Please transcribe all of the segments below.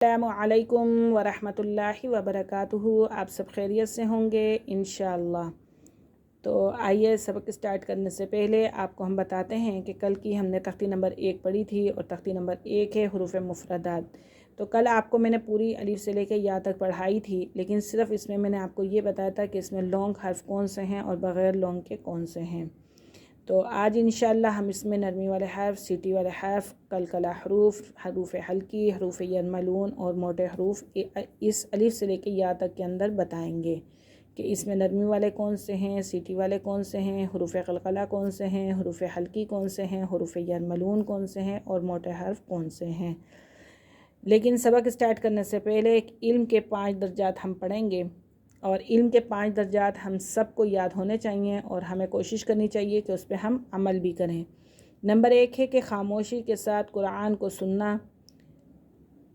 السلام علیکم ورحمۃ وبرکاتہ۔ آپ سب خیریت سے ہوں گے انشاءاللہ۔ تو آئیے سبق اسٹارٹ کرنے سے پہلے آپ کو ہم بتاتے ہیں کہ کل کی ہم نے تختی نمبر 1 پڑھی تھی اور تختی نمبر 1 ہے حروف مفردات۔ تو کل آپ کو میں نے پوری الف سے لے کے یا تک پڑھائی تھی، لیکن صرف اس میں نے آپ کو یہ بتایا تھا کہ اس میں لونگ حرف کون سے ہیں اور بغیر لونگ کے کون سے ہیں۔ تو آج انشاءاللہ ہم اس میں نرمی والے حرف، سیٹی والے حرف، قلقلہ حروف، حروف حلقی، حروف یرملون اور موٹے حروف اس الف سے لے کے یا تک کے اندر بتائیں گے کہ اس میں نرمی والے کون سے ہیں، سیٹی والے کون سے ہیں، حروف قلقلہ کون سے ہیں، حروف حلقی کون سے ہیں، حروف یرملون کون سے ہیں اور موٹے حرف کون سے ہیں۔ لیکن سبق اسٹارٹ کرنے سے پہلے ایک علم کے 5 درجات ہم پڑھیں گے، اور علم کے 5 درجات ہم سب کو یاد ہونے چاہیے اور ہمیں کوشش کرنی چاہیے کہ اس پہ ہم عمل بھی کریں۔ نمبر 1 ہے کہ خاموشی کے ساتھ قرآن کو سننا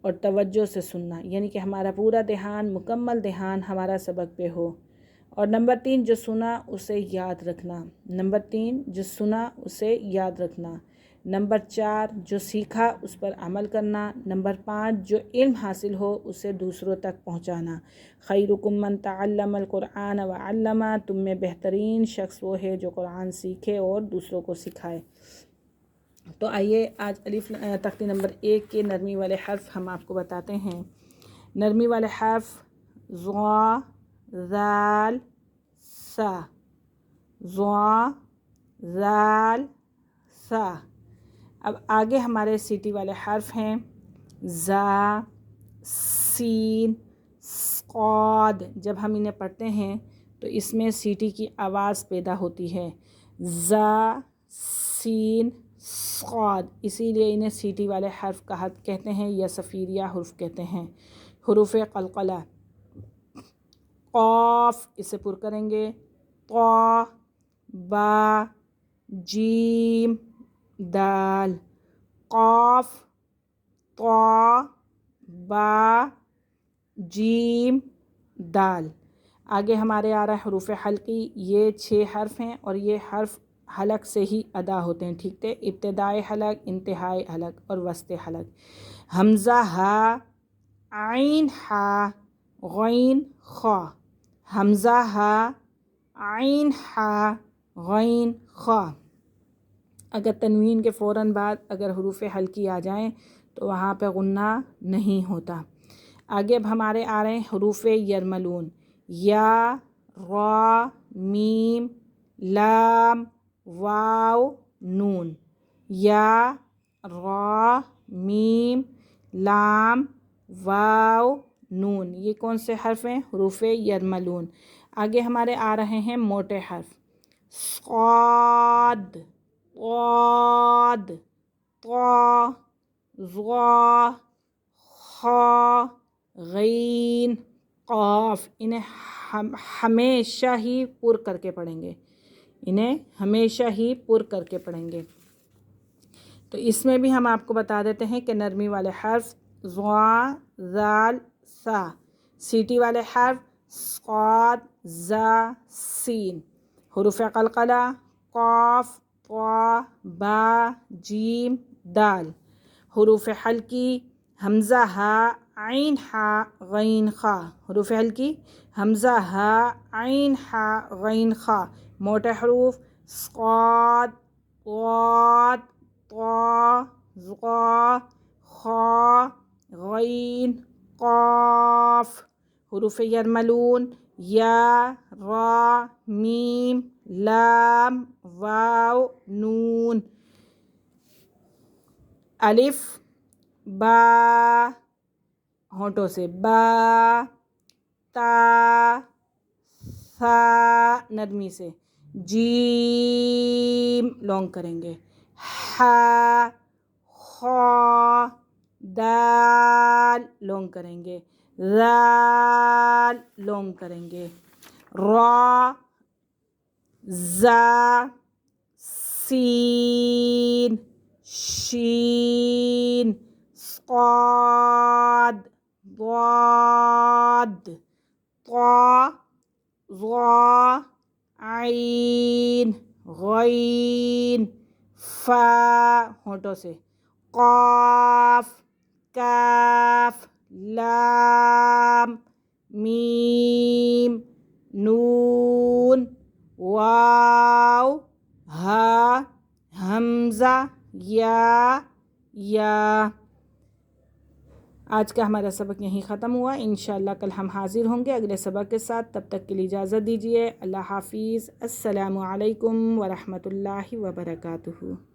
اور توجہ سے سننا، یعنی کہ ہمارا پورا دھیان، مکمل دھیان ہمارا سبق پہ ہو۔ اور نمبر 3 جو سنا اسے یاد رکھنا۔ نمبر 3 جو سنا اسے یاد رکھنا۔ نمبر 4 جو سیکھا اس پر عمل کرنا۔ نمبر 5 جو علم حاصل ہو اسے دوسروں تک پہنچانا۔ خیرکم من تعلم القرآن وعلمہ، تم میں بہترین شخص وہ ہے جو قرآن سیکھے اور دوسروں کو سکھائے۔ تو آئیے آج تختی نمبر 1 کے نرمی والے حرف ہم آپ کو بتاتے ہیں۔ نرمی والے حرف ضا، ذال، سا، ضا، ذال، سا۔ اب آگے ہمارے سیٹی والے حرف ہیں زا، سین، صاد۔ جب ہم انہیں پڑھتے ہیں تو اس میں سیٹی کی آواز پیدا ہوتی ہے، زا، سین، صاد، اسی لیے انہیں سیٹی والے حرف کہتے ہیں یا صفیریہ حرف کہتے ہیں۔ حروف قلقلہ قاف، اسے پر کریں گے، طا، با، جیم، دال، قاف، طا، با، جیم، دال۔ آگے ہمارے آ رہا ہے حروف حلقی، یہ 6 حرف ہیں اور یہ حرف حلق سے ہی ادا ہوتے ہیں، ٹھیک ہے، ابتدائی حلق، انتہائی حلق اور وسط حلق۔ حمزہ ہا، عین ہا، غین خا، حمزہ ہا، عین ہا، غین خا۔ اگر تنوین کے فوراً بعد اگر حروف حلقی آ جائیں تو وہاں پہ غنہ نہیں ہوتا۔ آگے اب ہمارے آ رہے ہیں حروف یرملون، یا، را، میم، لام، واو، نون۔ یا، را، میم، لام، واو، نون، یہ کون سے حرف ہیں؟ حروف یرملون۔ آگے ہمارے آ رہے ہیں موٹے حرف، صاد، ضاد، طا، ظا، خا، غین، قاف۔ انہیں ہمیشہ ہی پر کر کے پڑھیں گے، انہیں ہمیشہ ہی پر کر کے پڑھیں گے۔ تو اس میں بھی ہم آپ کو بتا دیتے ہیں کہ نرمی والے حرف ضا، ذال، سا، سیٹی والے حرف صاد، زا، سین۔ حروف قلقلہ قاف، طا، با، جیم، دال۔ حروف حلقی حمزہ ہا، عین ہا، غین خا۔ حروف حلقی حمزہ ہا، عین ہا، غین خا۔ موٹے حروف صاد، ضاد، طا، ظا، خا، غین، قاف۔ حروف یرملون یا، را، میم، لام، واو، نون۔ الف، با، ہونٹوں سے با، تا، ثا نرمی سے، جیم لونگ کریں گے، ہا، خا، دال لونگ کریں گے، ذال لونگ کریں گے، را، زا، سین، شین، صاد، ضاد، طا، ظا، عین، غین، فا ہونٹوں سے، قاف، کاف لام میم نون واو ہا حمزہ یا۔ آج کا ہمارا سبق یہیں ختم ہوا، انشاءاللہ کل ہم حاضر ہوں گے اگلے سبق کے ساتھ۔ تب تک کے لیے اجازت دیجیے، اللہ حافظ، السلام علیکم ورحمۃ اللہ وبرکاتہ۔